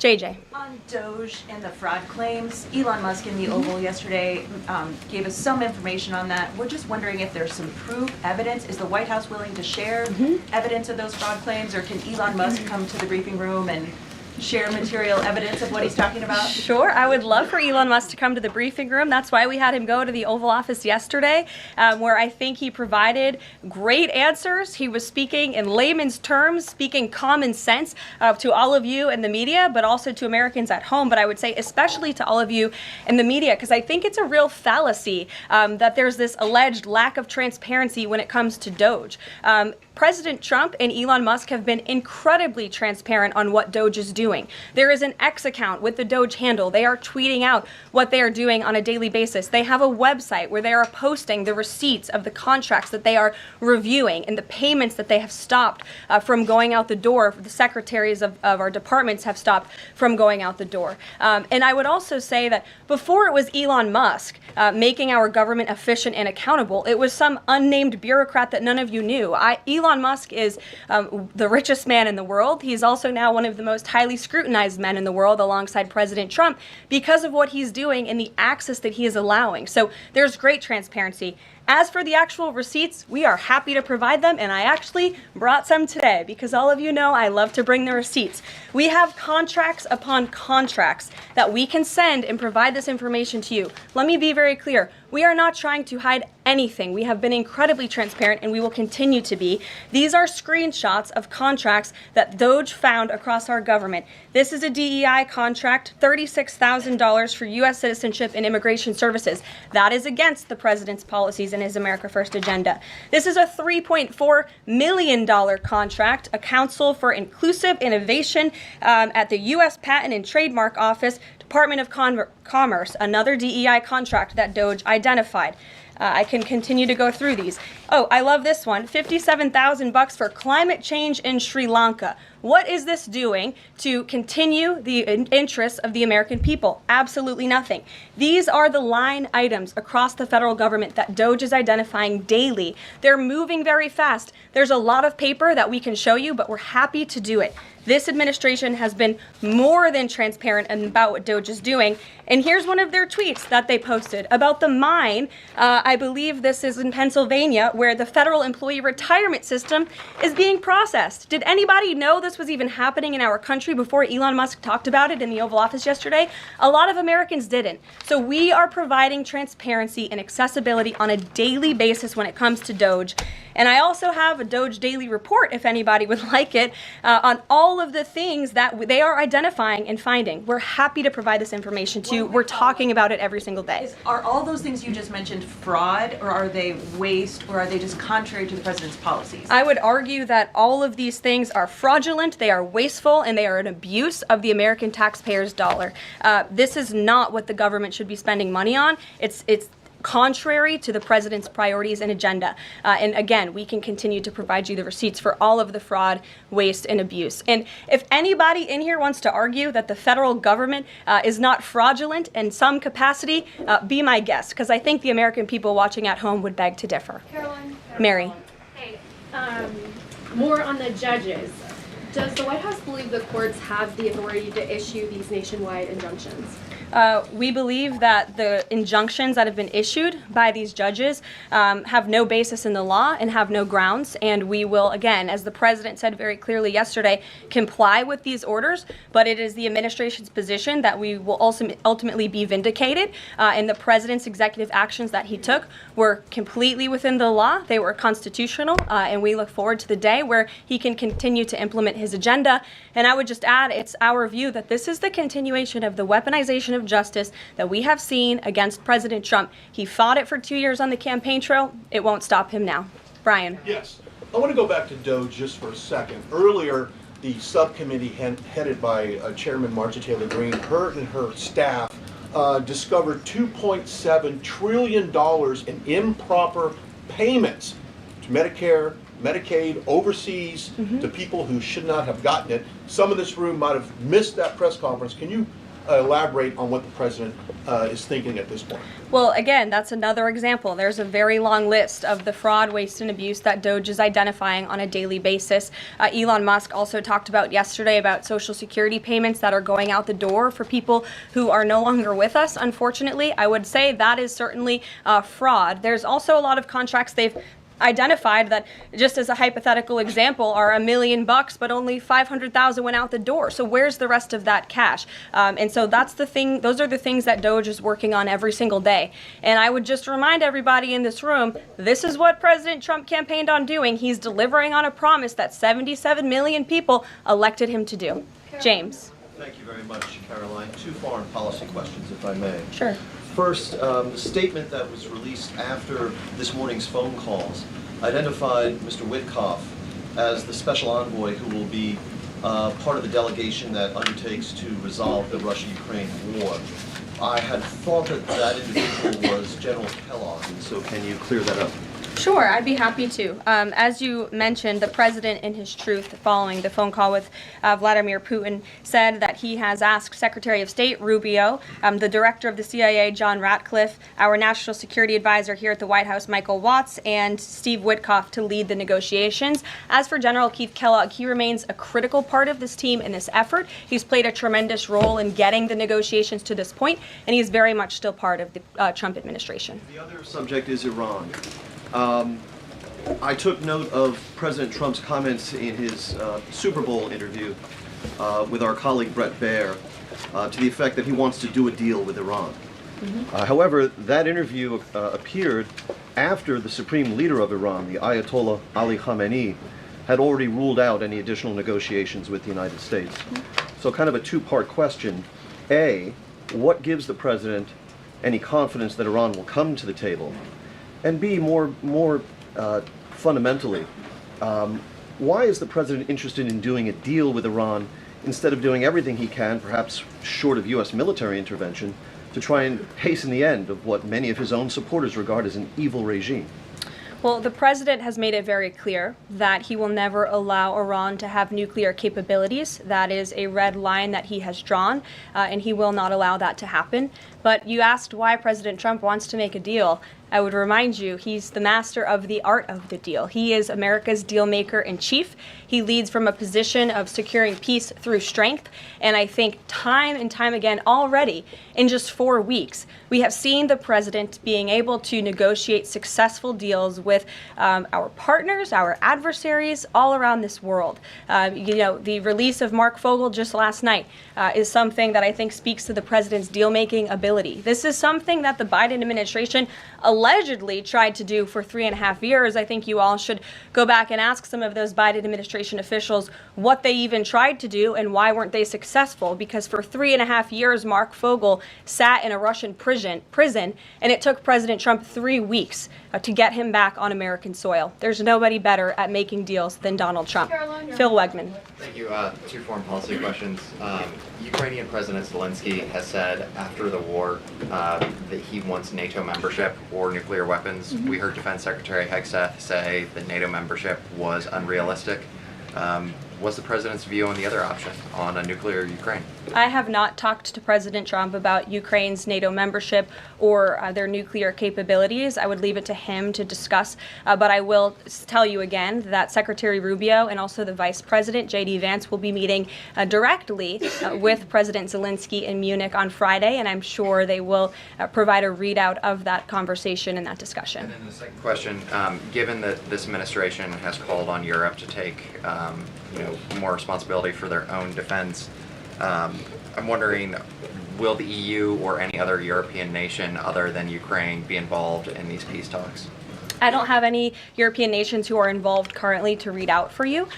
JJ. On DOGE and the fraud claims, Elon Musk in the Oval yesterday gave us some information on that. We're just wondering if there's some proof, evidence. Is the White House willing to share evidence of those fraud claims, or can Elon Musk come to the briefing room and share material evidence of what he's talking about? Sure, I would love for Elon Musk to come to the briefing room. That's why we had him go to the Oval Office yesterday, where I think he provided great answers. He was speaking in layman's terms, speaking common sense to all of you in the media, but also to Americans at home. But I would say especially to all of you in the media, because I think it's a real fallacy that there's this alleged lack of transparency when it comes to DOGE. President Trump and Elon Musk have been incredibly transparent on what DOGE is doing. There is an X account with the DOGE handle. They are tweeting out what they are doing on a daily basis. They have a website where they are posting the receipts of the contracts that they are reviewing and the payments that they have stopped from going out the door. The secretaries of our departments have stopped from going out the door. And I would also say that before it was Elon Musk making our government efficient and accountable, it was some unnamed bureaucrat that none of you knew. Elon Musk is the richest man in the world. He's also now one of the most highly scrutinized men in the world alongside President Trump because of what he's doing and the access that he is allowing. So there's great transparency. As for the actual receipts, we are happy to provide them, and I actually brought some today because all of you know I love to bring the receipts. We have contracts upon contracts that we can send and provide this information to you. Let me be very clear. We are not trying to hide anything. We have been incredibly transparent, and we will continue to be. These are screenshots of contracts that DOGE found across our government. This is a DEI contract, $36,000 for U.S. citizenship and immigration services. That is against the president's policies and his America First agenda. This is a $3.4 million contract, a Council for Inclusive Innovation at the U.S. Patent and Trademark Office, Department of Commerce, another DEI contract that DOGE identified. I can continue to go through these. Oh, I love this one. $57,000 for climate change in Sri Lanka. What is this doing to continue the interests of the American people? Absolutely nothing. These are the line items across the federal government that DOGE is identifying daily. They're moving very fast. There's a lot of paper that we can show you, but we're happy to do it. This administration has been more than transparent about what DOGE is doing. And here's one of their tweets that they posted about the mine. I believe this is in Pennsylvania, where the federal employee retirement system is being processed. Did anybody know this was even happening in our country before Elon Musk talked about it in the Oval Office yesterday? A lot of Americans didn't. So we are providing transparency and accessibility on a daily basis when it comes to DOGE. And I also have a DOGE daily report, if anybody would like it, on all of the things that they are identifying and finding. We're happy to provide this information to you. We're talking about it every single day. Are all those things you just mentioned fraud, or are they waste, or are they just contrary to the president's policies? I would argue that all of these things are fraudulent, they are wasteful, and they are an abuse of the American taxpayer's dollar. This is not what the government should be spending money on. It's contrary to the president's priorities and agenda. And again, we can continue to provide you the receipts for all of the fraud, waste, and abuse. And if anybody in here wants to argue that the federal government is not fraudulent in some capacity, be my guest, because I think the American people watching at home would beg to differ. Caroline. Mary. Hey, more on the judges. Does the White House believe the courts have the authority to issue these nationwide injunctions? We believe that the injunctions that have been issued by these judges have no basis in the law and have no grounds, and we will, again, as the president said very clearly yesterday, comply with these orders, but it is the administration's position that we will ultimately be vindicated, and the president's executive actions that he took were completely within the law, they were constitutional, and we look forward to the day where he can continue to implement his agenda. And I would just add, it's our view that this is the continuation of the weaponization of justice that we have seen against President Trump. He fought it for 2 years on the campaign trail. It won't stop him now. Brian. Yes. I want to go back to DOGE just for a second. Earlier, the subcommittee headed by Chairman Marcia Taylor Greene, her and her staff discovered $2.7 trillion in improper payments to Medicare, Medicaid, overseas, to people who should not have gotten it. Some in this room might have missed that press conference. Can you elaborate on what the president is thinking at this point. Well, again, that's another example. There's a very long list of the fraud, waste, and abuse that DOGE is identifying on a daily basis. Elon Musk also talked about yesterday about Social Security payments that are going out the door for people who are no longer with us, unfortunately. I would say that is certainly fraud. There's also a lot of contracts they've identified that, just as a hypothetical example, are $1 million, but only 500,000 went out the door. So where's the rest of that cash? And so that's the thing. Those are the things that DOGE is working on every single day. And I would just remind everybody in this room, this is what President Trump campaigned on doing. He's delivering on a promise that 77 million people elected him to do. James. Thank you very much, Caroline. Two foreign policy questions, if I may. Sure. First, the statement that was released after this morning's phone calls identified Mr. Witkoff as the special envoy who will be part of the delegation that undertakes to resolve the Russia-Ukraine war. I had thought that that individual was General Kellogg, and so can you clear that up? Sure, I'd be happy to. As you mentioned, the president, in his truth, following the phone call with Vladimir Putin, said that he has asked Secretary of State Rubio, the director of the CIA, John Ratcliffe, our national security advisor here at the White House, Michael Watts, and Steve Witkoff to lead the negotiations. As for General Keith Kellogg, he remains a critical part of this team in this effort. He's played a tremendous role in getting the negotiations to this point, and he's very much still part of the Trump administration. The other subject is Iran. I took note of President Trump's comments in his Super Bowl interview with our colleague Brett Baer to the effect that he wants to do a deal with Iran. However, that interview appeared after the supreme leader of Iran, the Ayatollah Ali Khamenei, had already ruled out any additional negotiations with the United States. So kind of a two-part question. A, what gives the president any confidence that Iran will come to the table? And B, more fundamentally, why is the president interested in doing a deal with Iran instead of doing everything he can, perhaps short of U.S. military intervention, to try and hasten the end of what many of his own supporters regard as an evil regime? Well, the president has made it very clear that he will never allow Iran to have nuclear capabilities. That is a red line that he has drawn, and he will not allow that to happen. But you asked why President Trump wants to make a deal. I would remind you, he's the master of the art of the deal. He is America's deal maker in chief. He leads from a position of securing peace through strength. And I think time and time again already, in just 4 weeks, we have seen the president being able to negotiate successful deals with our partners, our adversaries all around this world. The release of Mark Fogel just last night is something that I think speaks to the president's deal-making ability. This is something that the Biden administration allegedly tried to do for 3.5 years. I think you all should go back and ask some of those Biden administration officials what they even tried to do and why weren't they successful, because for 3.5 years Mark Fogel sat in a Russian prison and it took President Trump 3 weeks to get him back on American soil. There's nobody better at making deals than Donald Trump. Phil Wegman. Thank you. Two foreign policy questions. Ukrainian President Zelensky has said after the war that he wants NATO membership or nuclear weapons. We heard Defense Secretary Hegseth say that NATO membership was unrealistic. What's the president's view on the other option, on a nuclear Ukraine? I have not talked to President Trump about Ukraine's NATO membership or their nuclear capabilities. I would leave it to him to discuss. But I will tell you again that Secretary Rubio and also the Vice President, J.D. Vance, will be meeting directly with President Zelensky in Munich on Friday, and I'm sure they will provide a readout of that conversation and that discussion. And then the second question, given that this administration has called on Europe to take more responsibility for their own defense, I'm wondering, will the EU or any other European nation other than Ukraine be involved in these peace talks? I don't have any European nations who are involved currently to read out for you.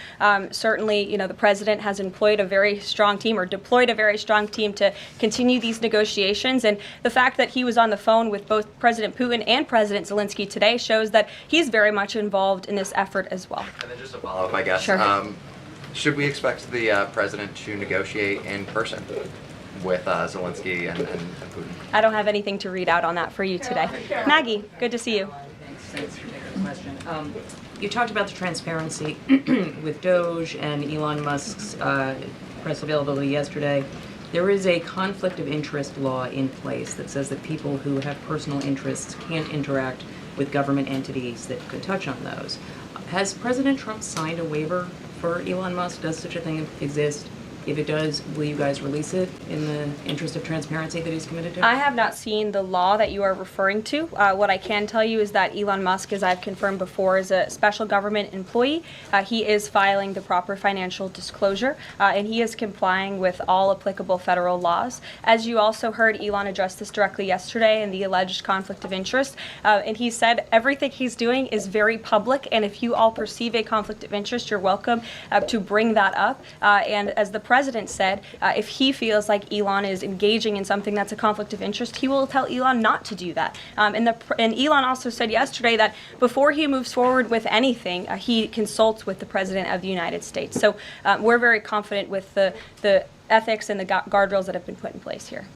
Certainly, the president has employed a very strong team or deployed a very strong team to continue these negotiations. And the fact that he was on the phone with both President Putin and President Zelensky today shows that he's very much involved in this effort as well. And then just a follow-up, I guess. Sure. Should we expect the president to negotiate in person with Zelensky and Putin? I don't have anything to read out on that for you today. Maggie, good to see you. Thanks for taking the question. You talked about the transparency with DOGE and Elon Musk's press availability yesterday. there is a conflict of interest law in place that says that people who have personal interests can't interact with government entities that could touch on those. Has President Trump signed a waiver for Elon Musk? Does such a thing exist? If it does, will you guys release it in the interest of transparency that he's committed to? I have not seen the law that you are referring to. What I can tell you is that Elon Musk, as I've confirmed before, is a special government employee. He is filing the proper financial disclosure, and he is complying with all applicable federal laws. As you also heard, Elon addressed this directly yesterday in the alleged conflict of interest, and he said everything he's doing is very public, and if you all perceive a conflict of interest, you're welcome to bring that up. And as the president said, if he feels like Elon is engaging in something that's a conflict of interest, he will tell Elon not to do that. And Elon also said yesterday that before he moves forward with anything, he consults with the President of the United States. So we're very confident with the ethics and the guardrails that have been put in place here.